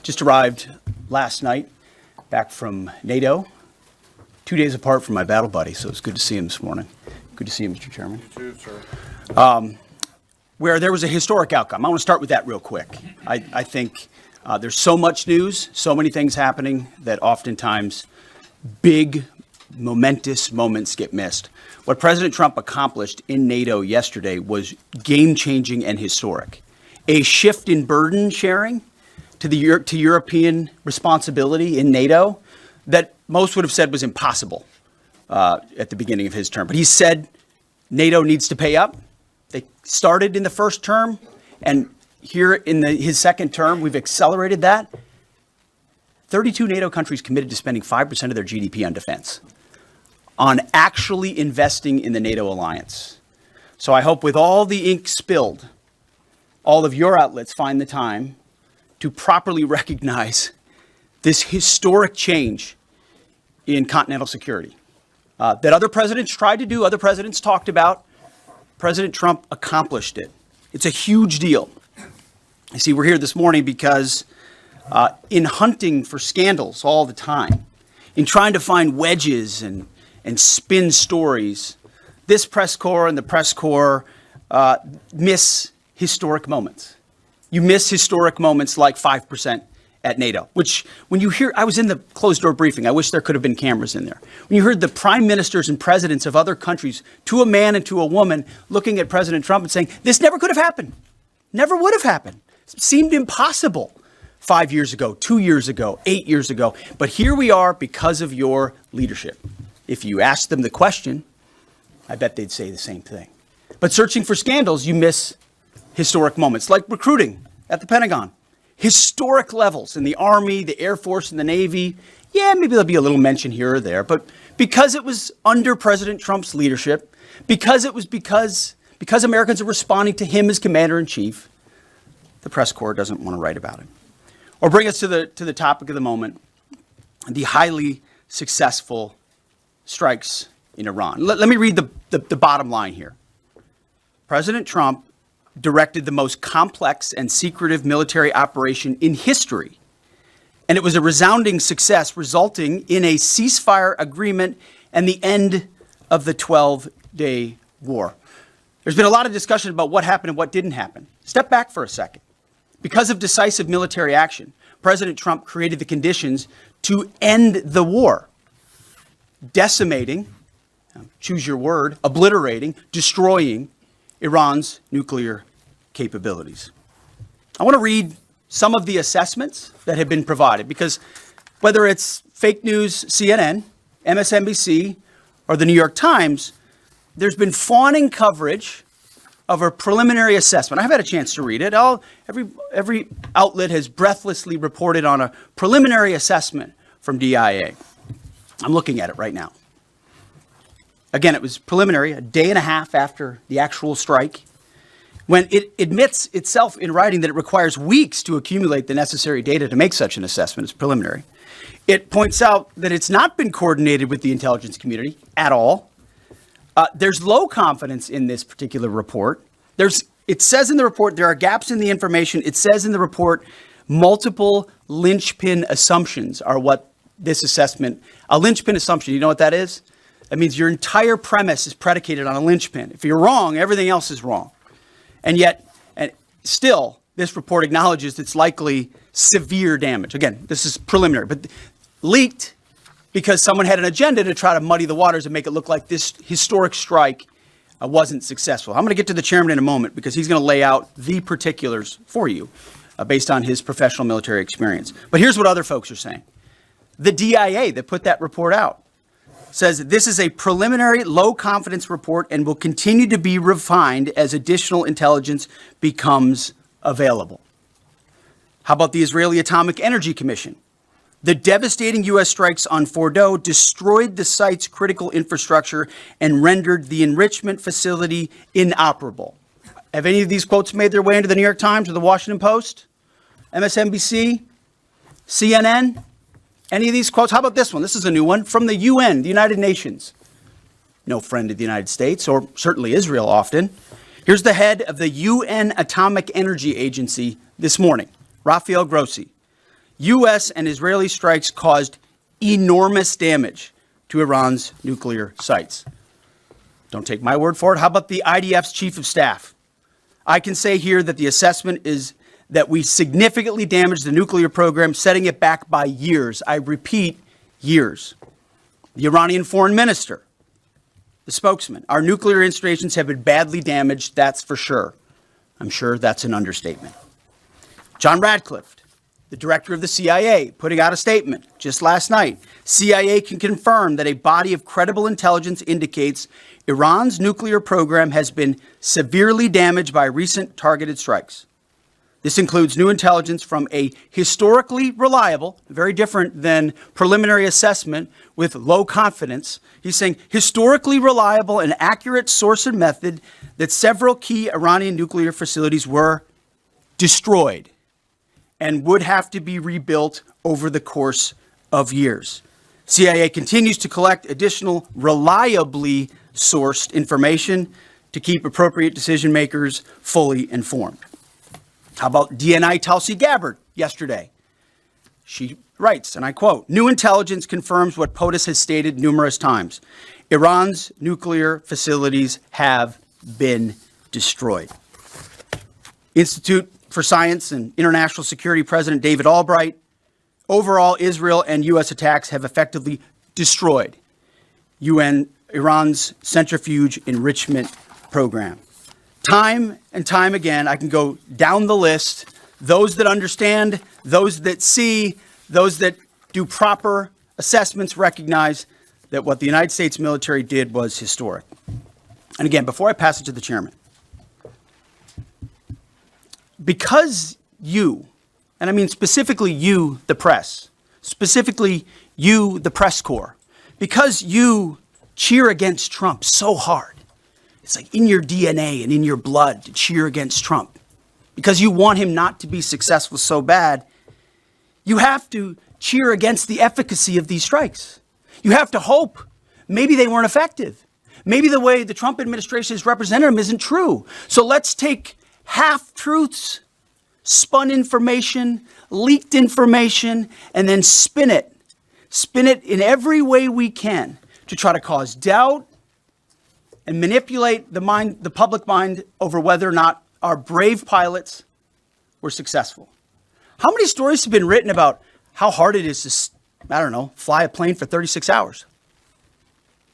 Just arrived last night back from NATO, 2 days apart from my battle buddy, so it's good to see him this morning. Good to see you, Mr. Chairman. You too, sir. Where there was a historic outcome. I want to start with that real quick. I think there's so much news, so many things happening that oftentimes big, momentous moments get missed. What President Trump accomplished in NATO yesterday was game-changing and historic. A shift in burden sharing to European responsibility in NATO that most would have said was impossible at the beginning of his term. But he said NATO needs to pay up. They started in the first term, and here in his second term, we've accelerated that. 32 NATO countries committed to spending 5% of their GDP on defense, on actually investing in the NATO alliance. So I hope with all the ink spilled, all of your outlets find the time to properly recognize this historic change in continental security that other presidents tried to do, other presidents talked about. President Trump accomplished it. It's a huge deal. You see, we're here this morning because in hunting for scandals all the time, in trying to find wedges and spin stories, this press corps and the press corps miss historic moments. You miss historic moments like 5% at NATO, which when you hear, I was in the closed door briefing. I wish there could have been cameras in there. When you heard the prime ministers and presidents of other countries, to a man and to a woman, looking at President Trump and saying, this never could have happened. Never would have happened. It seemed impossible 5 years ago, 2 years ago, 8 years ago. But here we are because of your leadership. If you asked them the question, I bet they'd say the same thing. But searching for scandals, you miss historic moments like recruiting at the Pentagon. Historic levels in the Army, the Air Force, and the Navy. Yeah, maybe there'll be a little mention here or there, but because it was under President Trump's leadership, because Americans are responding to him as commander-in-chief, the press corps doesn't want to write about it. Or bring us to the topic of the moment, the highly successful strikes in Iran. Let me read the bottom line here. President Trump directed the most complex and secretive military operation in history. And it was a resounding success, resulting in a ceasefire agreement and the end of the 12-day war. There's been a lot of discussion about what happened and what didn't happen. Step back for a second. Because of decisive military action, President Trump created the conditions to end the war, decimating, choose your word, obliterating, destroying Iran's nuclear capabilities. I want to read some of the assessments that have been provided because whether it's fake news, CNN, MSNBC, or the New York Times, there's been fawning coverage of a preliminary assessment. I haven't had a chance to read it. Every outlet has breathlessly reported on a preliminary assessment from DIA. I'm looking at it right now. Again, it was preliminary, a day and a half after the actual strike, when it admits itself in writing that it requires weeks to accumulate the necessary data to make such an assessment. It's preliminary. It points out that it's not been coordinated with the intelligence community at all. There's low confidence in this particular report. It says in the report there are gaps in the information. It says in the report multiple linchpin assumptions are what this assessment, a linchpin assumption, you know what that is? That means your entire premise is predicated on a linchpin. If you're wrong, everything else is wrong. And yet, still, this report acknowledges it's likely severe damage. Again, this is preliminary, but leaked because someone had an agenda to try to muddy the waters and make it look like this historic strike wasn't successful. I'm going to get to the chairman in a moment because he's going to lay out the particulars for you based on his professional military experience. But here's what other folks are saying. The DIA that put that report out says this is a preliminary low confidence report and will continue to be refined as additional intelligence becomes available. How about the Israeli Atomic Energy Commission? The devastating U.S. strikes on Fordo destroyed the site's critical infrastructure and rendered the enrichment facility inoperable. Have any of these quotes made their way into the New York Times or the Washington Post? MSNBC? CNN? Any of these quotes? How about this one? This is a new one from the UN, the United Nations. No friend of the United States, or certainly Israel often. Here's the head of the UN Atomic Energy Agency this morning, Rafael Grossi. U.S. and Israeli strikes caused enormous damage to Iran's nuclear sites. Don't take my word for it. How about the IDF's chief of staff? I can say here that the assessment is that we significantly damaged the nuclear program, setting it back by years. I repeat, years. The Iranian foreign minister, the spokesman, our nuclear installations have been badly damaged, that's for sure. I'm sure that's an understatement. John Radcliffe, the director of the CIA, putting out a statement just last night. CIA can confirm that a body of credible intelligence indicates Iran's nuclear program has been severely damaged by recent targeted strikes. This includes new intelligence from a historically reliable, very different than preliminary assessment with low confidence. He's saying historically reliable and accurate source and method that several key Iranian nuclear facilities were destroyed and would have to be rebuilt over the course of years. CIA continues to collect additional reliably sourced information to keep appropriate decision makers fully informed. How about DNI Tulsi Gabbard yesterday? She writes, and I quote, "New intelligence confirms what POTUS has stated numerous times. Iran's nuclear facilities have been destroyed." Institute for Science and International Security President David Albright, overall, Israel and U.S. attacks have effectively destroyed Iran's centrifuge enrichment program. Time and time again, I can go down the list. Those that understand, those that see, those that do proper assessments recognize that what the United States military did was historic. And again, before I pass it to the chairman, because you, and I mean specifically you, the press, specifically you, the press corps, because you cheer against Trump so hard, it's like in your DNA and in your blood to cheer against Trump, because you want him not to be successful so bad, you have to cheer against the efficacy of these strikes. You have to hope maybe they weren't effective. Maybe the way the Trump administration has represented them isn't true. So let's take half-truths, spun information, leaked information, and then spin it in every way we can to try to cause doubt and manipulate the public mind over whether or not our brave pilots were successful. How many stories have been written about how hard it is to, fly a plane for 36 hours?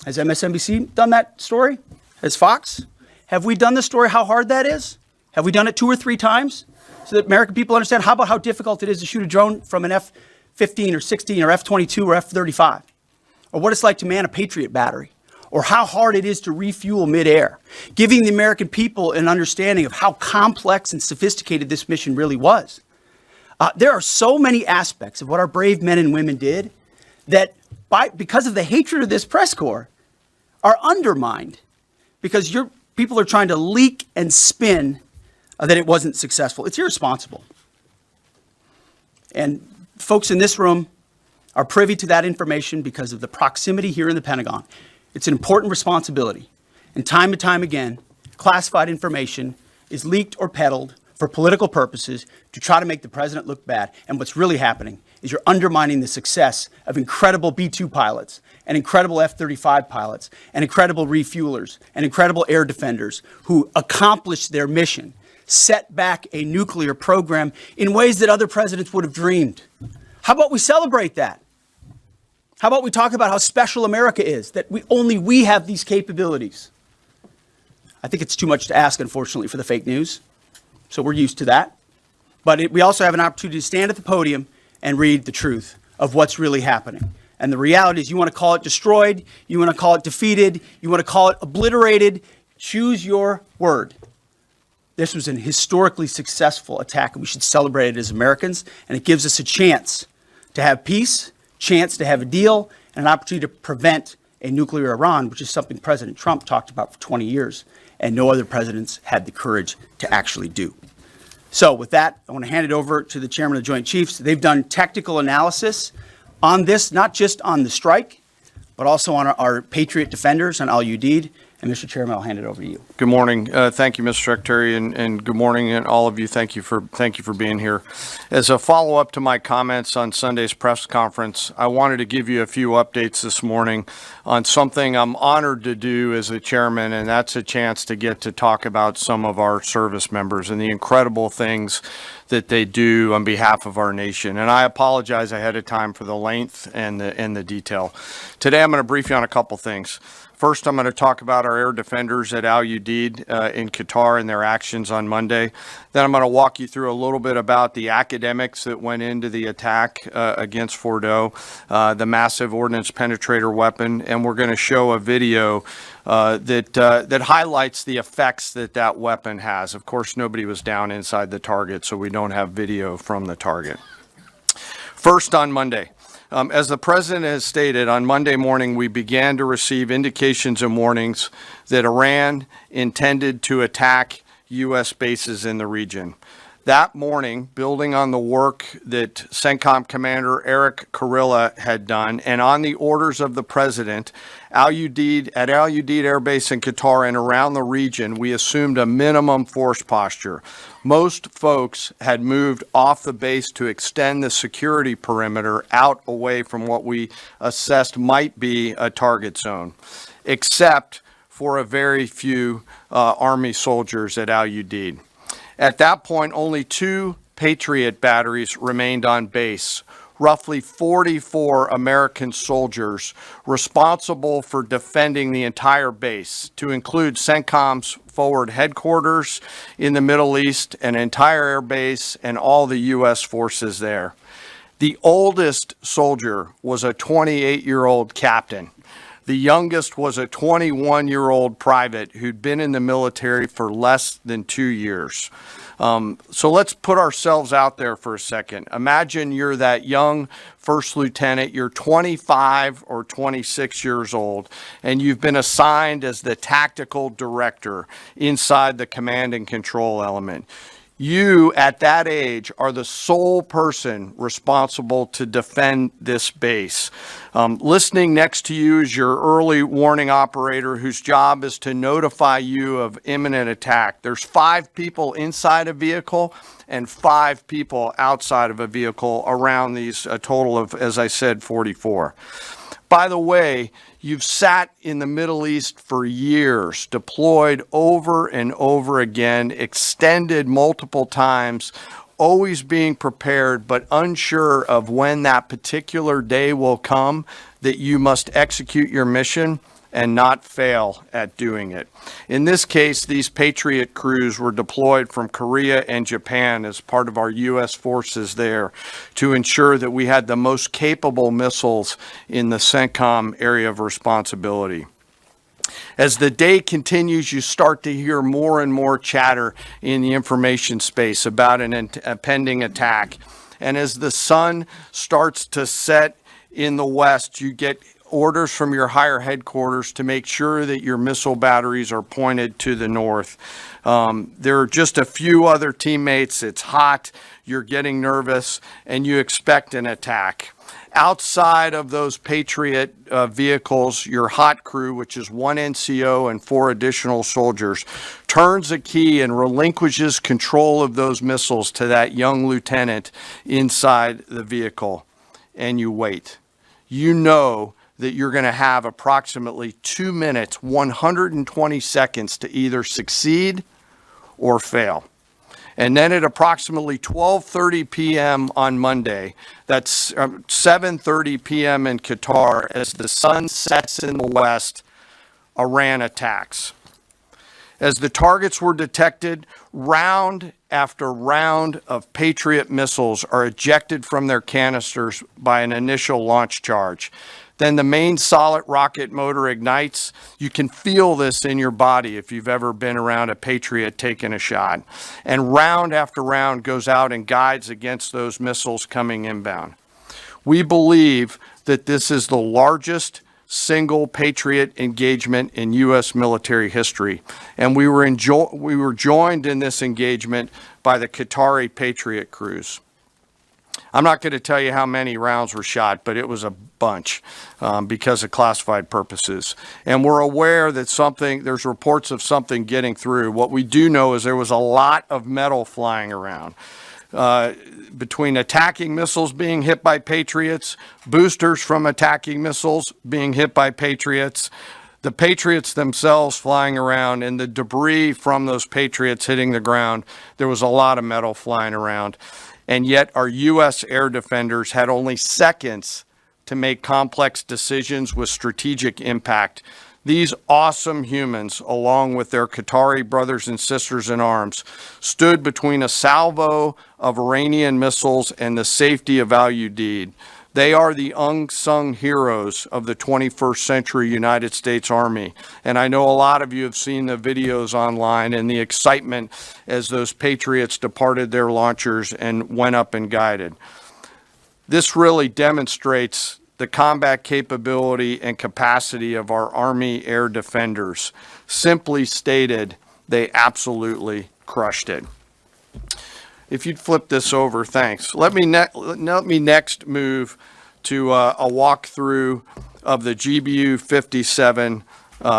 Has MSNBC done that story? Has Fox? Have we done the story how hard that is? Have we done it 2 or 3 times so that American people understand? How about how difficult it is to shoot a drone from an F-15 or 16 or F-22 or F-35? Or what it's like to man a Patriot battery? Or how hard it is to refuel midair, giving the American people an understanding of how complex and sophisticated this mission really was. There are so many aspects of what our brave men and women did that, because of the hatred of this press corps, are undermined because your people are trying to leak and spin that it wasn't successful. It's irresponsible. And folks in this room are privy to that information because of the proximity here in the Pentagon. It's an important responsibility. And time again, classified information is leaked or peddled for political purposes to try to make the president look bad. And what's really happening is you're undermining the success of incredible B-2 pilots and incredible F-35 pilots and incredible refuelers and incredible air defenders who accomplished their mission, set back a nuclear program in ways that other presidents would have dreamed. How about we celebrate that? How about we talk about how special America is, that only we have these capabilities? I think it's too much to ask, unfortunately, for the fake news. So we're used to that. But we also have an opportunity to stand at the podium and read the truth of what's really happening. And the reality is, you want to call it destroyed, you want to call it defeated, you want to call it obliterated, choose your word. This was an historically successful attack, and we should celebrate it as Americans. And it gives us a chance to have peace, chance to have a deal, and an opportunity to prevent a nuclear Iran, which is something President Trump talked about for 20 years, and no other presidents had the courage to actually do. So with that, I want to hand it over to the chairman of the Joint Chiefs. They've done technical analysis on this, not just on the strike, but also on our Patriot defenders, on Al Udeid. And Mr. Chairman, I'll hand it over to you. Good morning. Thank you, Mr. Secretary, and good morning, and all of you. Thank you for being here. As a follow-up to my comments on Sunday's press conference, I wanted to give you a few updates this morning on something I'm honored to do as a chairman, and that's a chance to get to talk about some of our service members and the incredible things that they do on behalf of our nation. And I apologize ahead of time for the length and the detail. Today, I'm going to brief you on a couple things. First, I'm going to talk about our air defenders at Al Udeid in Qatar and their actions on Monday. Then I'm going to walk you through a little bit about the academics that went into the attack against Fordo, the massive ordnance penetrator weapon, and we're going to show a video that highlights the effects that weapon has. Of course, nobody was down inside the target, so we don't have video from the target. First, on Monday. As the President has stated, on Monday morning, we began to receive indications and warnings that Iran intended to attack U.S. bases in the region. That morning, building on the work that CENTCOM Commander Eric Kurilla had done, and on the orders of the President, at Al Udeid Air Base in Qatar and around the region, we assumed a minimum force posture. Most folks had moved off the base to extend the security perimeter out away from what we assessed might be a target zone, except for a very few Army soldiers at Al Udeid. At that point, only 2 Patriot batteries remained on base, roughly 44 American soldiers responsible for defending the entire base, to include CENTCOM's forward headquarters in the Middle East, an entire air base, and all the U.S. forces there. The oldest soldier was a 28-year-old captain. The youngest was a 21-year-old private who'd been in the military for less than 2 years. So let's put ourselves out there for a second. Imagine you're that young first lieutenant, you're 25 or 26 years old, and you've been assigned as the tactical director inside the command and control element. You, at that age, are the sole person responsible to defend this base. Listening next to you is your early warning operator whose job is to notify you of imminent attack. There's 5 people inside a vehicle and 5 people outside of a vehicle around these, a total of, as I said, 44. By the way, you've sat in the Middle East for years, deployed over and over again, extended multiple times, always being prepared, but unsure of when that particular day will come that you must execute your mission and not fail at doing it. In this case, these Patriot crews were deployed from Korea and Japan as part of our U.S. forces there to ensure that we had the most capable missiles in the CENTCOM area of responsibility. As the day continues, you start to hear more and more chatter in the information space about a pending attack. And as the sun starts to set in the west, you get orders from your higher headquarters to make sure that your missile batteries are pointed to the north. There are just a few other teammates. It's hot, you're getting nervous, and you expect an attack. Outside of those Patriot vehicles, your hot crew, which is 1 NCO and 4 additional soldiers, turns a key and relinquishes control of those missiles to that young lieutenant inside the vehicle. And you wait. You know that you're going to have approximately 2 minutes, 120 seconds to either succeed or fail. And then at approximately 12:30 p.m. on Monday, that's 7:30 p.m. in Qatar, as the sun sets in the west, Iran attacks. As the targets were detected, round after round of Patriot missiles are ejected from their canisters by an initial launch charge. Then the main solid rocket motor ignites. You can feel this in your body if you've ever been around a Patriot taking a shot. And round after round goes out and guides against those missiles coming inbound. We believe that this is the largest single Patriot engagement in U.S. military history. And we were joined in this engagement by the Qatari Patriot crews. I'm not going to tell you how many rounds were shot, but it was a bunch because of classified purposes. And we're aware that there's reports of something getting through. What we do know is there was a lot of metal flying around. Between attacking missiles being hit by Patriots, boosters from attacking missiles being hit by Patriots, the Patriots themselves flying around, and the debris from those Patriots hitting the ground, there was a lot of metal flying around. And yet our U.S. air defenders had only seconds to make complex decisions with strategic impact. These awesome humans, along with their Qatari brothers and sisters in arms, stood between a salvo of Iranian missiles and the safety of Al Udeid. They are the unsung heroes of the 21st century United States Army. And I know a lot of you have seen the videos online and the excitement as those Patriots departed their launchers and went up and guided. This really demonstrates the combat capability and capacity of our Army air defenders. Simply stated, they absolutely crushed it. If you'd flip this over, thanks. Let me next move to a walkthrough of the GBU-57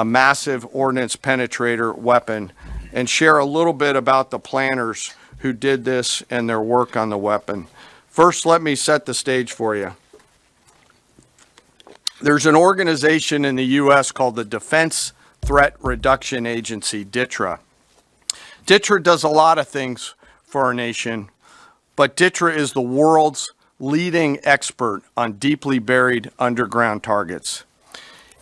massive ordnance penetrator weapon and share a little bit about the planners who did this and their work on the weapon. First, let me set the stage for you. There's an organization in the U.S. called the Defense Threat Reduction Agency, DTRA. DTRA does a lot of things for our nation, but DTRA is the world's leading expert on deeply buried underground targets.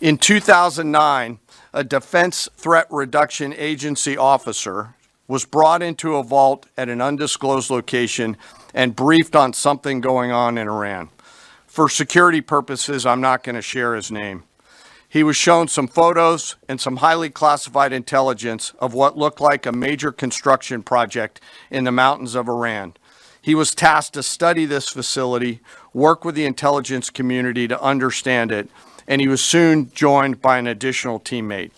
In 2009, a Defense Threat Reduction Agency officer was brought into a vault at an undisclosed location and briefed on something going on in Iran. For security purposes, I'm not going to share his name. He was shown some photos and some highly classified intelligence of what looked like a major construction project in the mountains of Iran. He was tasked to study this facility, work with the intelligence community to understand it, and he was soon joined by an additional teammate.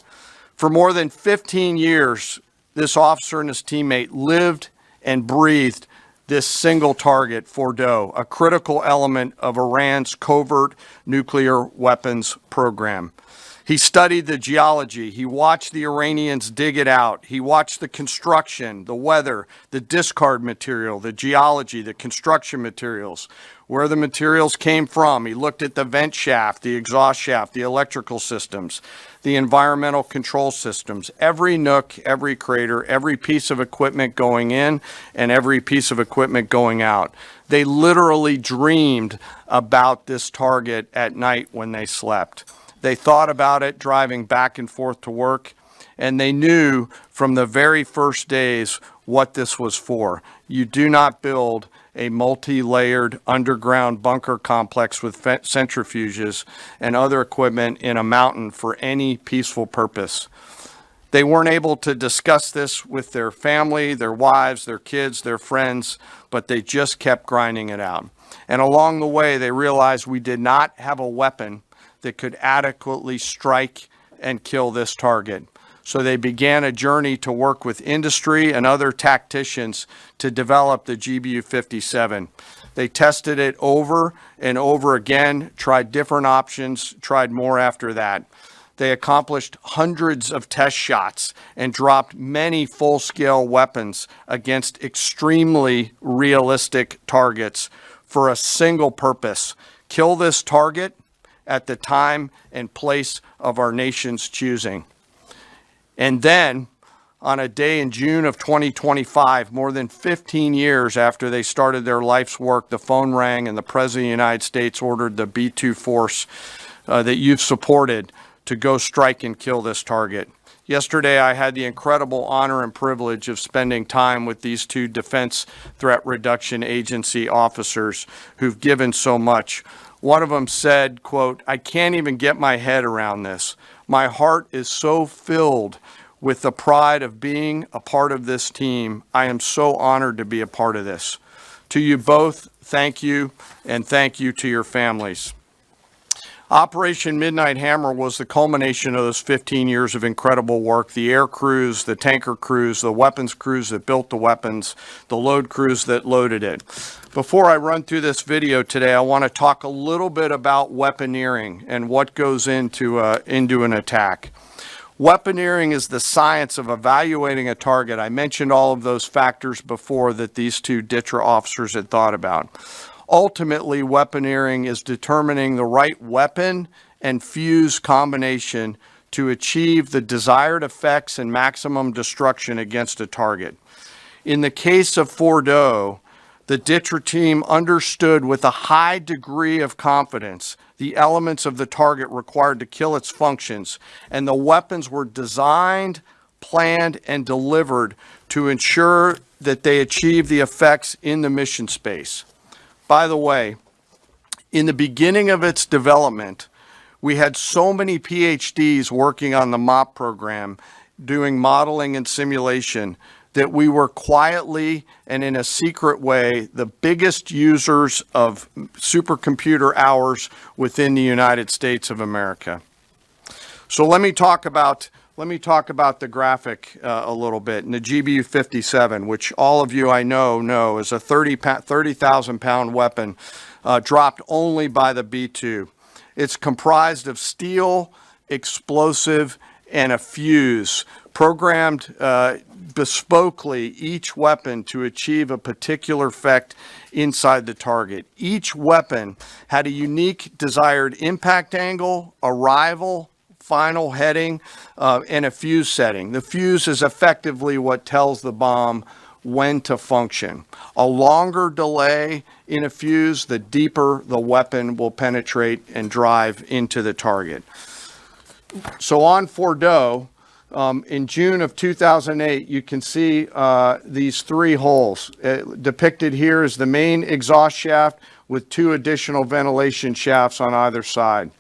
For more than 15 years, this officer and his teammate lived and breathed this single target, Fordo, a critical element of Iran's covert nuclear weapons program. He studied the geology. He watched the Iranians dig it out. He watched the construction, the weather, the discard material, the geology, the construction materials, where the materials came from. He looked at the vent shaft, the exhaust shaft, the electrical systems, the environmental control systems, every nook, every crater, every piece of equipment going in and every piece of equipment going out. They literally dreamed about this target at night when they slept. They thought about it driving back and forth to work, and they knew from the very first days what this was for. You do not build a multi-layered underground bunker complex with centrifuges and other equipment in a mountain for any peaceful purpose. They weren't able to discuss this with their family, their wives, their kids, their friends, but they just kept grinding it out. And along the way, they realized we did not have a weapon that could adequately strike and kill this target. So they began a journey to work with industry and other tacticians to develop the GBU-57. They tested it over and over again, tried different options, tried more after that. They accomplished hundreds of test shots and dropped many full-scale weapons against extremely realistic targets for a single purpose: kill this target at the time and place of our nation's choosing. And then, on a day in June of 2025, more than 15 years after they started their life's work, the phone rang and the President of the United States ordered the B-2 force that you've supported to go strike and kill this target. Yesterday, I had the incredible honor and privilege of spending time with these two Defense Threat Reduction Agency officers who've given so much. One of them said, quote, "I can't even get my head around this. My heart is so filled with the pride of being a part of this team. I am so honored to be a part of this." To you both, thank you, and thank you to your families. Operation Midnight Hammer was the culmination of those 15 years of incredible work. The air crews, the tanker crews, the weapons crews that built the weapons, the load crews that loaded it. Before I run through this video today, I want to talk a little bit about weaponeering and what goes into an attack. Weaponeering is the science of evaluating a target. I mentioned all of those factors before that these two DTRA officers had thought about. Ultimately, weaponeering is determining the right weapon and fuse combination to achieve the desired effects and maximum destruction against a target. In the case of Fordo, the DTRA team understood with a high degree of confidence the elements of the target required to kill its functions, and the weapons were designed, planned, and delivered to ensure that they achieve the effects in the mission space. By the way, in the beginning of its development, we had so many PhDs working on the MOP program, doing modeling and simulation, that we were quietly and in a secret way the biggest users of supercomputer hours within the United States of America. So let me talk about the graphic a little bit. And the GBU 57, which all of you I know is a 30,000 pound weapon dropped only by the B-2. It's comprised of steel, explosive, and a fuse, programmed bespokely each weapon to achieve a particular effect inside the target. Each weapon had a unique desired impact angle, arrival, final heading, and a fuse setting. The fuse is effectively what tells the bomb when to function. A longer delay in a fuse, the deeper the weapon will penetrate and drive into the target. So on Fordo, in June of 2008, you can see these three holes. Depicted here is the main exhaust shaft with two additional ventilation shafts on either side.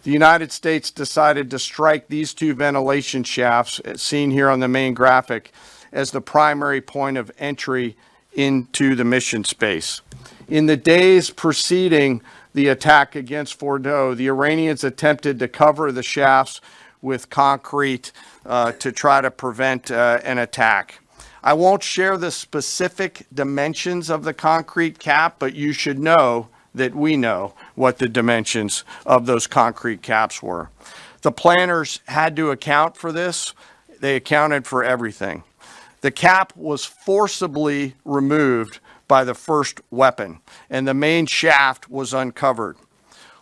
The United States decided to strike these two ventilation shafts, seen here on the main graphic, as the primary point of entry into the mission space. In the days preceding the attack against Fordo, the Iranians attempted to cover the shafts with concrete to try to prevent an attack. I won't share the specific dimensions of the concrete cap, but you should know that we know what the dimensions of those concrete caps were. The planners had to account for this. They accounted for everything. The cap was forcibly removed by the first weapon, and the main shaft was uncovered.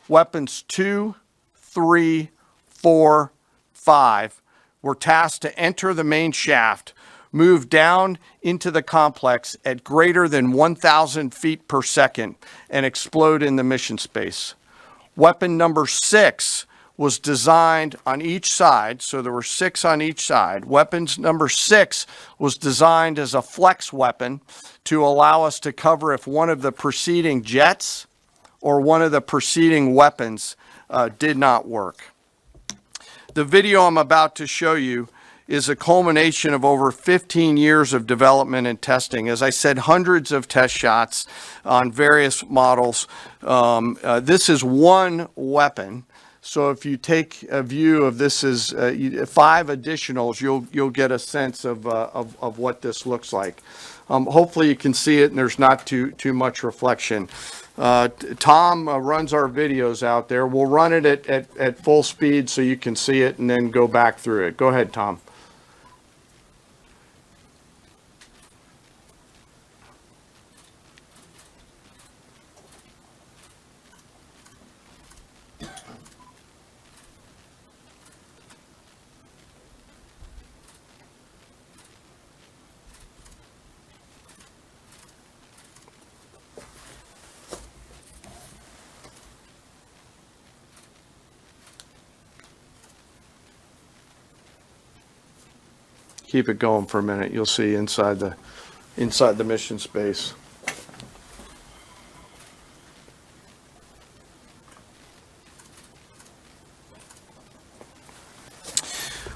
Weapons 2, 3, 4, 5 were tasked to enter the main shaft, move down into the complex at greater than 1,000 feet per second, and explode in the mission space. Weapon number 6 was designed on each side, so there were 6 on each side. Weapons number 6 was designed as a flex weapon to allow us to cover if one of the preceding jets or one of the preceding weapons did not work. The video I'm about to show you is a culmination of over 15 years of development and testing. As I said, hundreds of test shots on various models. This is one weapon. So if you take a view of this as 5 additionals, you'll get a sense of what this looks like. Hopefully you can see it and there's not too much reflection. Tom runs our videos out there. We'll run it at full speed so you can see it and then go back through it. Go ahead, Tom. Keep it going for a minute. You'll see inside the mission space.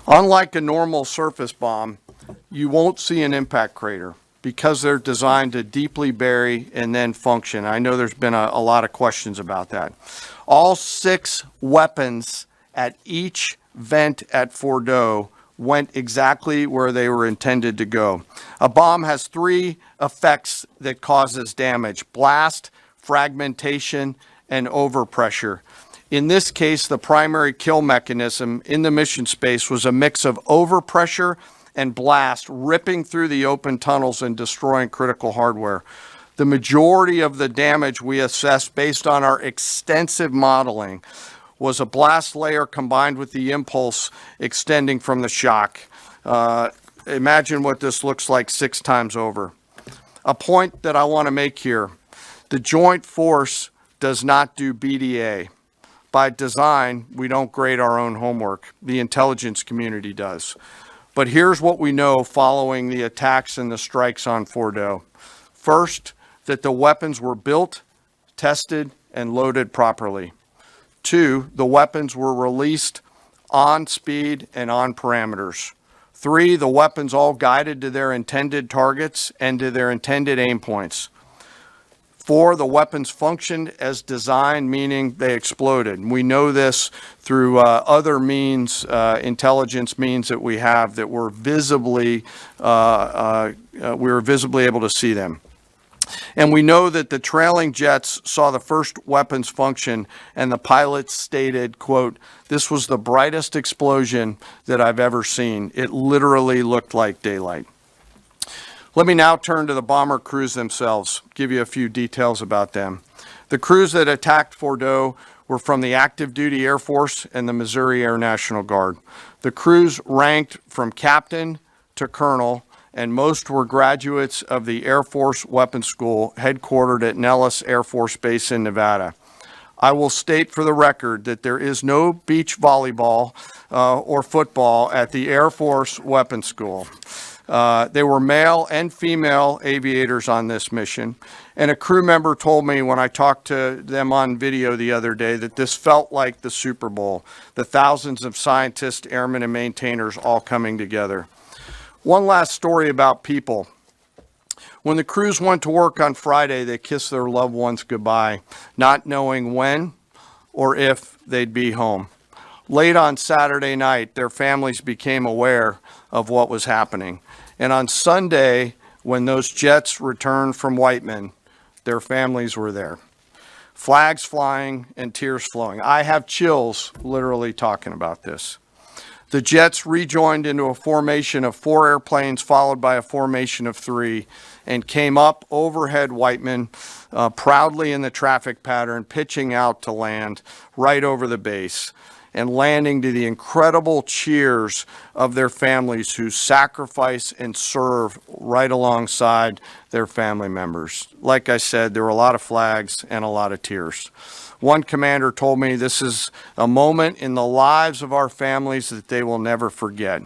Unlike a normal surface bomb, you won't see an impact crater because they're designed to deeply bury and then function. I know there's been a lot of questions about that. All 6 weapons at each vent at Fordo went exactly where they were intended to go. A bomb has three effects that causes damage: blast, fragmentation, and overpressure. In this case, the primary kill mechanism in the mission space was a mix of overpressure and blast ripping through the open tunnels and destroying critical hardware. The majority of the damage we assessed based on our extensive modeling was a blast layer combined with the impulse extending from the shock. Imagine what this looks like 6 times over. A point that I want to make here: the Joint Force does not do BDA. By design, we don't grade our own homework. The intelligence community does. But here's what we know following the attacks and the strikes on Fordo. First, that the weapons were built, tested, and loaded properly. 2, the weapons were released on speed and on parameters. 3, the weapons all guided to their intended targets and to their intended aim points. 4, the weapons functioned as designed, meaning they exploded. And we know this through other means, intelligence means that we have, that were visibly, we were visibly able to see them. And we know that the trailing jets saw the first weapons function, and the pilots stated, quote, "This was the brightest explosion that I've ever seen. It literally looked like daylight." Let me now turn to the bomber crews themselves, give you a few details about them. The crews that attacked Fordo were from the active duty Air Force and the Missouri Air National Guard. The crews ranked from captain to colonel, and most were graduates of the Air Force Weapons School headquartered at Nellis Air Force Base in Nevada. I will state for the record that there is no beach volleyball or football at the Air Force Weapons School. They were male and female aviators on this mission, and a crew member told me when I talked to them on video the other day that this felt like the Super Bowl, the thousands of scientists, airmen, and maintainers all coming together. One last story about people. When the crews went to work on Friday, they kissed their loved ones goodbye, not knowing when or if they'd be home. Late on Saturday night, their families became aware of what was happening. And on Sunday, when those jets returned from Whiteman, their families were there. Flags flying and tears flowing. I have chills literally talking about this. The jets rejoined into a formation of 4 airplanes followed by a formation of 3 and came up overhead Whiteman proudly in the traffic pattern, pitching out to land right over the base and landing to the incredible cheers of their families who sacrifice and serve right alongside their family members. Like I said, there were a lot of flags and a lot of tears. One commander told me this is a moment in the lives of our families that they will never forget.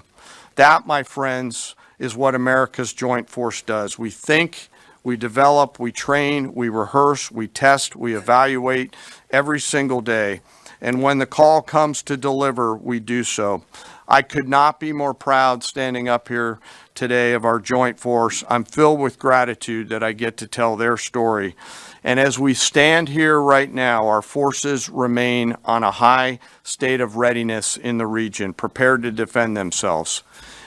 That, my friends, is what America's Joint Force does. We think, we develop, we train, we rehearse, we test, we evaluate every single day. And when the call comes to deliver, we do so. I could not be more proud standing up here today of our Joint Force. I'm filled with gratitude that I get to tell their story. And as we stand here right now, our forces remain on a high state of readiness in the region, prepared to defend themselves.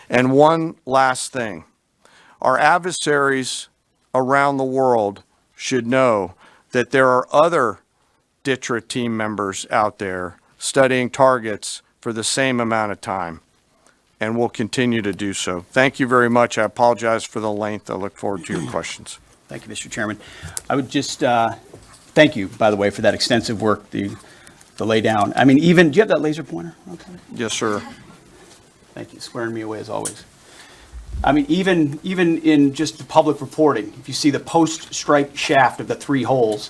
And one last thing, our adversaries around the world should know that there are other DTRA team members out there studying targets for the same amount of time, and will continue to do so. Thank you very much. I apologize for the length. I look forward to your questions. Thank you, Mr. Chairman. I would just thank you, by the way, for that extensive work, the lay down. I mean, even, do you have that laser pointer? Okay. Yes, sir. Thank you, squaring me away as always. I mean, even in just the public reporting, if you see the post-strike shaft of the 3 holes,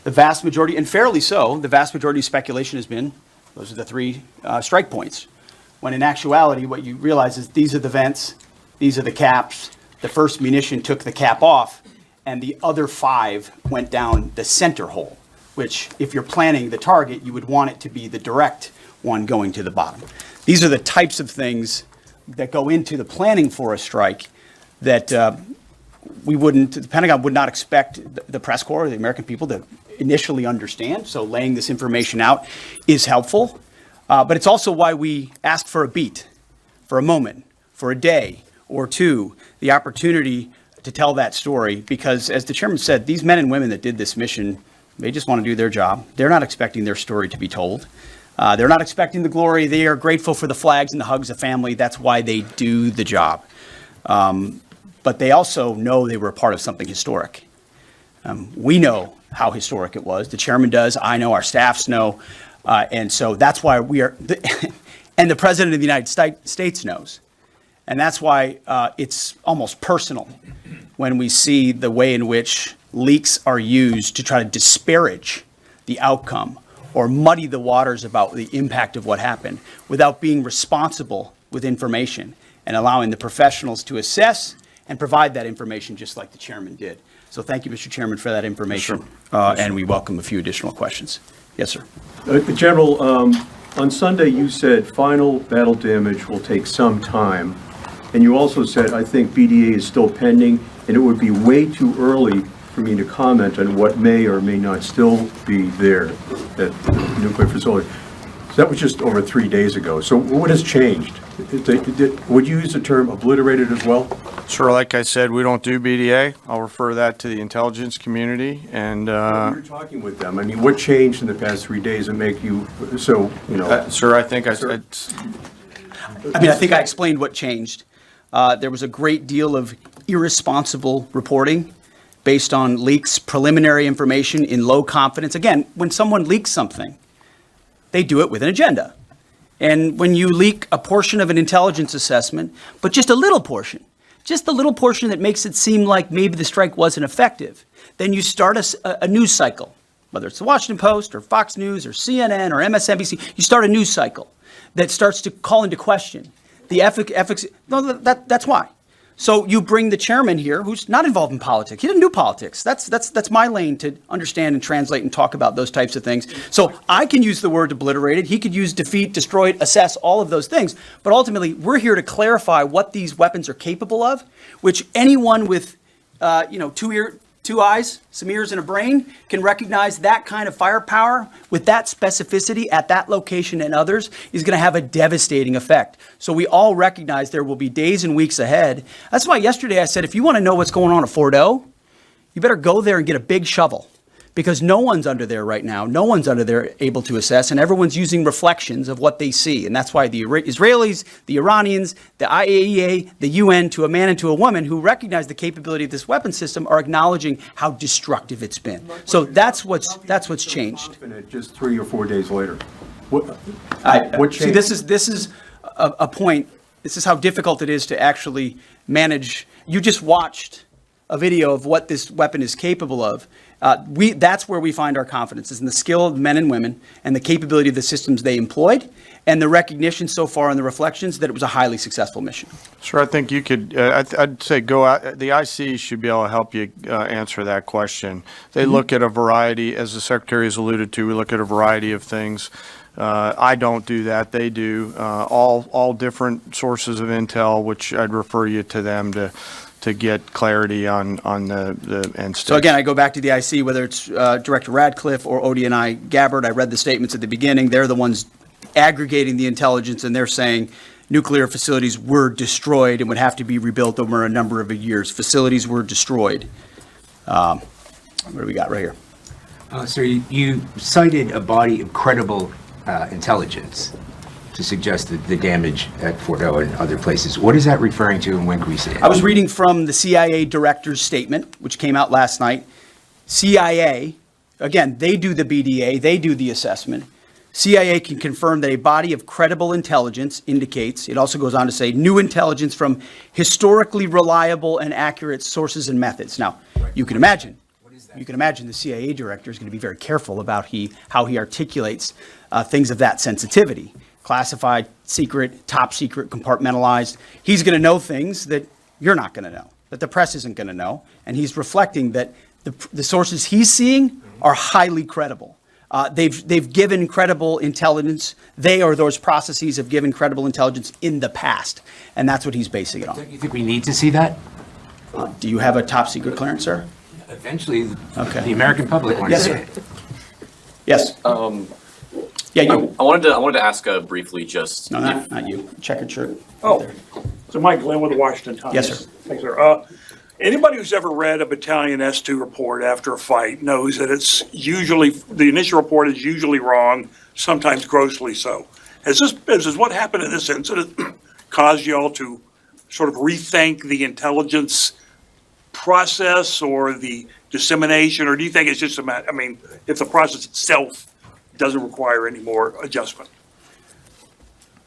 the vast majority, and fairly so, the vast majority of speculation has been, those are the 3 strike points. When in actuality, what you realize is these are the vents, these are the caps, the first munition took the cap off, and the other 5 went down the center hole, which if you're planning the target, you would want it to be the direct one going to the bottom. These are the types of things that go into the planning for a strike that the Pentagon would not expect the press corps, the American people, to initially understand. So laying this information out is helpful. But it's also why we ask for a beat for a moment, for a day or two, the opportunity to tell that story, because as the chairman said, these men and women that did this mission, they just want to do their job. They're not expecting their story to be told. They're not expecting the glory. They are grateful for the flags and the hugs of family. That's why they do the job. But they also know they were a part of something historic. We know how historic it was. The chairman does. I know. Our staffs know. And so that's why we are, and the president of the United States knows. And that's why it's almost personal when we see the way in which leaks are used to try to disparage the outcome or muddy the waters about the impact of what happened without being responsible with information and allowing the professionals to assess and provide that information just like the chairman did. So thank you, Mr. Chairman, for that information. And we welcome a few additional questions. Yes, sir. General, on Sunday you said final battle damage will take some time. And you also said, I think BDA is still pending, and it would be way too early for me to comment on what may or may not still be there at the nuclear facility. So that was just over 3 days ago. So what has changed? Would you use the term obliterated as well? Sure, like I said, we don't do BDA. I'll refer that to the intelligence community, and You're talking with them. I mean, what changed in the past 3 days that make you, so, you know? sir, I think I said, I think I explained what changed. There was a great deal of irresponsible reporting based on leaks, preliminary information in low confidence. Again, when someone leaks something, they do it with an agenda. And when you leak a portion of an intelligence assessment, but just a little portion that makes it seem like maybe the strike wasn't effective, then you start a news cycle, whether it's the Washington Post or Fox News or CNN or MSNBC, you start a news cycle that starts to call into question the efficacy. No, that's why. So you bring the chairman here, who's not involved in politics. He doesn't do politics. That's my lane to understand and translate and talk about those types of things. So I can use the word obliterated. He could use defeat, destroyed, assess, all of those things. But ultimately, we're here to clarify what these weapons are capable of, which anyone with, two eyes, some ears, and a brain can recognize that kind of firepower with that specificity at that location and others is going to have a devastating effect. So we all recognize there will be days and weeks ahead. That's why yesterday I said, if you want to know what's going on at Fordo, you better go there and get a big shovel, because no one's under there right now. No one's under there able to assess, and everyone's using reflections of what they see. And that's why the Israelis, the Iranians, the IAEA, the UN, to a man and to a woman who recognize the capability of this weapon system, are acknowledging how destructive it's been. So that's what's changed. Just 3 or 4 days later. What changed? See, this is a point. This is how difficult it is to actually manage. You just watched a video of what this weapon is capable of. That's where we find our confidence, is in the skill of men and women and the capability of the systems they employed, and the recognition so far in the reflections that it was a highly successful mission. sir, I think you could, I'd say go out, the IC should be able to help you answer that question. They look at a variety, as the Secretary has alluded to, we look at a variety of things. I don't do that. They do. All different sources of intel, which I'd refer you to them to get clarity on the end state. So again, I go back to the IC, whether it's Director Radcliffe or ODNI Gabbard. I read the statements at the beginning. They're the ones aggregating the intelligence, and they're saying nuclear facilities were destroyed and would have to be rebuilt over a number of years. Facilities were destroyed. What do we got right here? Sir, you cited a body of credible intelligence to suggest the damage at Fordo and other places. What is that referring to, and when can we see it? I was reading from the CIA director's statement, which came out last night. CIA, again, they do the BDA, they do the assessment. CIA can confirm that a body of credible intelligence indicates, it also goes on to say, new intelligence from historically reliable and accurate sources and methods. Now, you can imagine the CIA director is going to be very careful about how he articulates things of that sensitivity. Classified, secret, top secret, compartmentalized. He's going to know things that you're not going to know, that the press isn't going to know. And he's reflecting that the sources he's seeing are highly credible. They've given credible intelligence. They or those processes have given credible intelligence in the past. And that's what he's basing it on. Don't you think we need to see that? Do you have a top secret clearance, sir? Eventually, Okay. the American public wants Yes, to see sir. it. Yes. Yeah, you. I wanted to ask briefly just. No, not you. Checkered shirt. Oh, Right there. so Mike Glenn with the Washington Times. Yes, sir. Thanks, sir. Anybody who's ever read a Battalion S2 report after a fight knows that the initial report is usually wrong, sometimes grossly so. Has what happened in this incident caused you all to sort of rethink the intelligence process or the dissemination, or do you think it's just if the process itself doesn't require any more adjustment?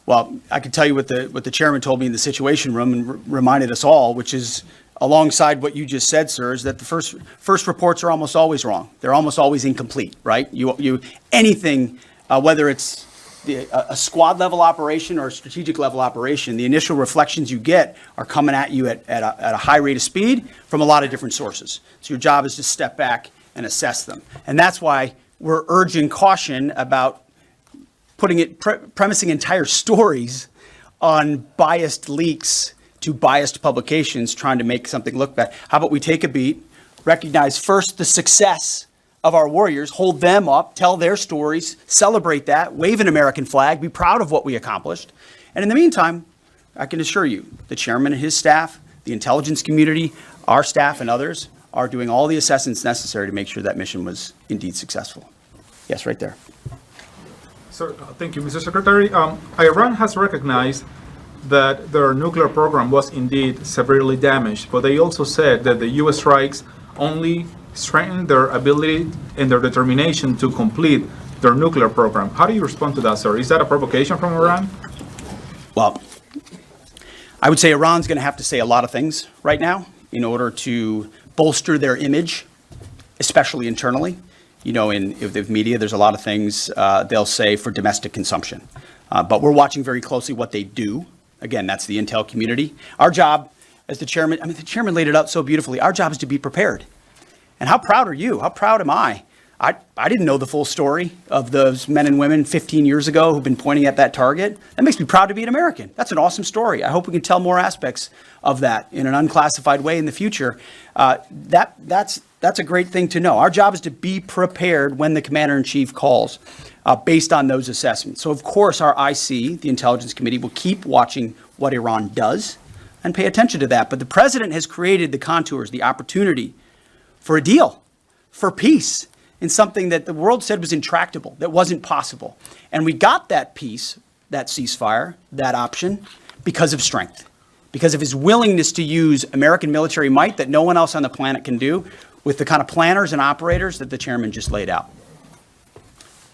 Well, I can tell you what the chairman told me in the Situation Room and reminded us all, which is alongside what you just said, sir, is that the first reports are almost always wrong. They're almost always incomplete, right? Anything, whether it's a squad level operation or a strategic level operation, the initial reflections you get are coming at you at a high rate of speed from a lot of different sources. So your job is to step back and assess them. And that's why we're urging caution about premising entire stories on biased leaks to biased publications trying to make something look bad. How about we take a beat, recognize first the success of our warriors, hold them up, tell their stories, celebrate that, wave an American flag, be proud of what we accomplished. And in the meantime, I can assure you, the chairman and his staff, the intelligence community, our staff and others are doing all the assessments necessary to make sure that mission was indeed successful. Yes, right there. Sir, thank you, Mr. Secretary. Iran has recognized that their nuclear program was indeed severely damaged, but they also said that the U.S. strikes only strengthened their ability and their determination to complete their nuclear program. How do you respond to that, sir? Is that a provocation from Iran? Well, I would say Iran's going to have to say a lot of things right now in order to bolster their image, especially internally. You know, in the media, there's a lot of things they'll say for domestic consumption. But we're watching very closely what they do. Again, that's the intel community. Our job as the chairman, the chairman laid it out so beautifully. Our job is to be prepared. And how proud are you? How proud am I? I didn't know the full story of those men and women 15 years ago who've been pointing at that target. That makes me proud to be an American. That's an awesome story. I hope we can tell more aspects of that in an unclassified way in the future. That's a great thing to know. Our job is to be prepared when the commander-in-chief calls based on those assessments. So, of course, our IC, the Intelligence Committee, will keep watching what Iran does and pay attention to that. But the president has created the contours, the opportunity for a deal, for peace, in something that the world said was intractable, that wasn't possible. And we got that peace, that ceasefire, that option, because of strength, because of his willingness to use American military might that no one else on the planet can do with the kind of planners and operators that the chairman just laid out.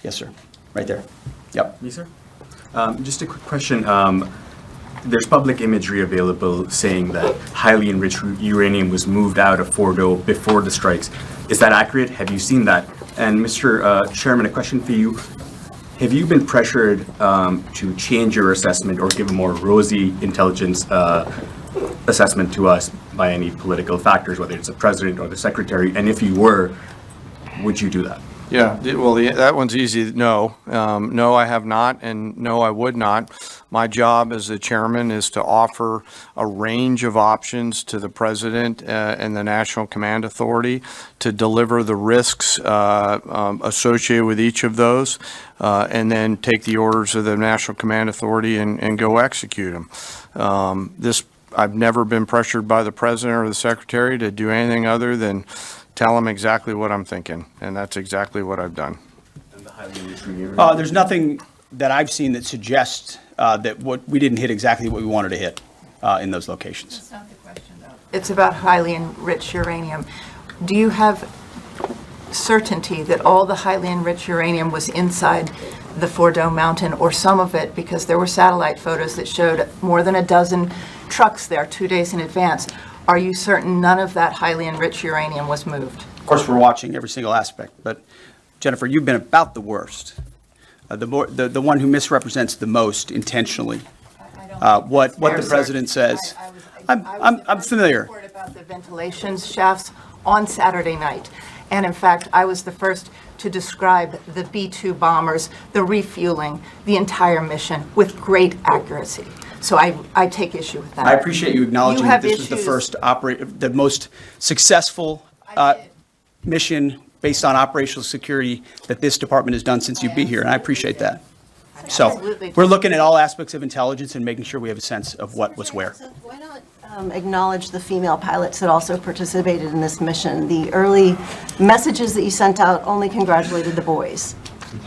Yes, sir. Right there. Yep. Me, sir? Just a quick question. There's public imagery available saying that highly enriched uranium was moved out of Fordo before the strikes. Is that accurate? Have you seen that? And Mr. Chairman, a question for you. Have you been pressured to change your assessment or give a more rosy intelligence assessment to us by any political factors, whether it's the president or the secretary? And if you were, would you do that? Yeah, well, that one's easy. No, no, I have not, and no, I would not. My job as the chairman is to offer a range of options to the president and the National Command Authority to deliver the risks associated with each of those, and then take the orders of the National Command Authority and go execute them. I've never been pressured by the president or the secretary to do anything other than tell them exactly what I'm thinking, and that's exactly what I've done. And the highly enriched uranium? There's nothing that I've seen that suggests that we didn't hit exactly what we wanted to hit in those locations. That's not the question, though. It's about highly enriched uranium. Do you have certainty that all the highly enriched uranium was inside the Fordo mountain, or some of it, because there were satellite photos that showed more than a dozen trucks there 2 days in advance? Are you certain none of that highly enriched uranium was moved? Of course, we're watching every single aspect, but Jennifer, you've been about the worst, the one who misrepresents the most intentionally. What the president says. I'm familiar. I was about the ventilation shafts on Saturday night, and in fact, I was the first to describe the B-2 bombers, the refueling, the entire mission with great accuracy. So I take issue with that. I appreciate you acknowledging You that have this was the issues. first the most successful mission based on operational security that this department has done since you've been here, and I appreciate that. So Absolutely. we're looking at all aspects of intelligence and making sure we have a sense of what was where. Why not acknowledge the female pilots that also participated in this mission? The early messages that you sent out only congratulated the boys.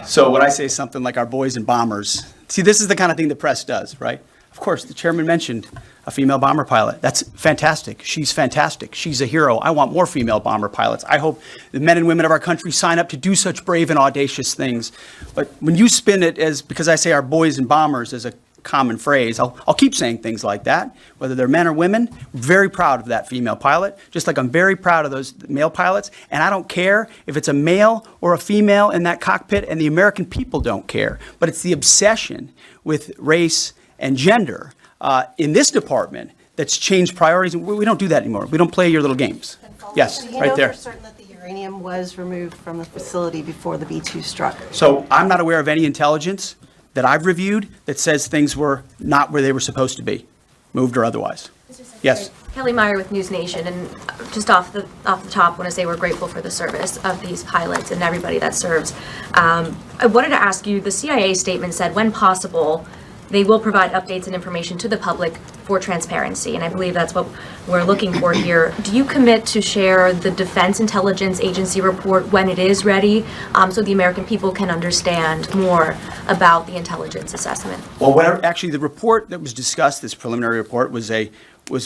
So when I say something like our boys and bombers, see, this is the kind of thing the press does, right? Of course, the chairman mentioned a female bomber pilot. That's fantastic. She's fantastic. She's a hero. I want more female bomber pilots. I hope the men and women of our country sign up to do such brave and audacious things. But when you spin it as, because I say our boys and bombers as a common phrase, I'll keep saying things like that, whether they're men or women. I'm very proud of that female pilot, just like I'm very proud of those male pilots. And I don't care if it's a male or a female in that cockpit, and the American people don't care. But it's the obsession with race and gender in this department that's changed priorities. We don't do that anymore. We don't play your little games. Yes, Do you right know there. for certain that the uranium was removed from the facility before the B-2 struck? So I'm not aware of any intelligence that I've reviewed that says things were not where they were supposed to be, moved or otherwise. Yes. Kelly Meyer with News Nation, and just off the top, want to say we're grateful for the service of these pilots and everybody that serves. I wanted to ask you, the CIA statement said, when possible, they will provide updates and information to the public for transparency, and I believe that's what we're looking for here. Do you commit to share the Defense Intelligence Agency report when it is ready, so the American people can understand more about the intelligence assessment? Well, actually, the report that was discussed, this preliminary report, was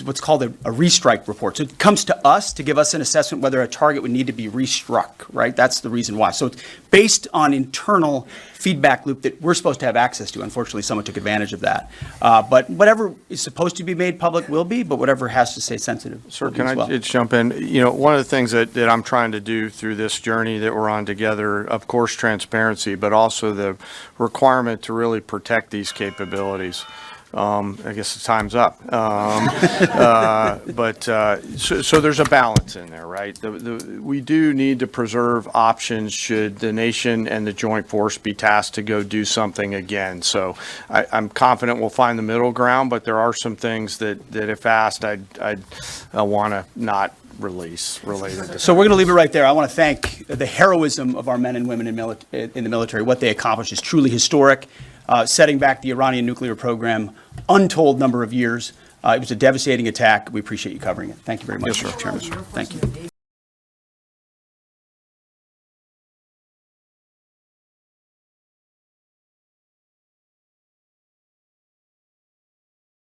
what's called a restrike report. So it comes to us to give us an assessment whether a target would need to be restruck, right? That's the reason why. So it's based on internal feedback loop that we're supposed to have access to. Unfortunately, someone took advantage of that. But whatever is supposed to be made public will be, but whatever has to stay sensitive. Sir, will be can as I well. just jump in? You know, one of the things that I'm trying to do through this journey that we're on together, of course, transparency, but also the requirement to really protect these capabilities. I guess the time's up. So there's a balance in there, right? We do need to preserve options should the nation and the joint force be tasked to go do something again. So I'm confident we'll find the middle ground, but there are some things that if asked, I want to not release related to. So we're going to leave it right there. I want to thank the heroism of our men and women in the military. What they accomplished is truly historic. Setting back the Iranian nuclear program, untold number of years. It was a devastating attack. We appreciate you covering it. Thank you very much, Chairman. Thank you.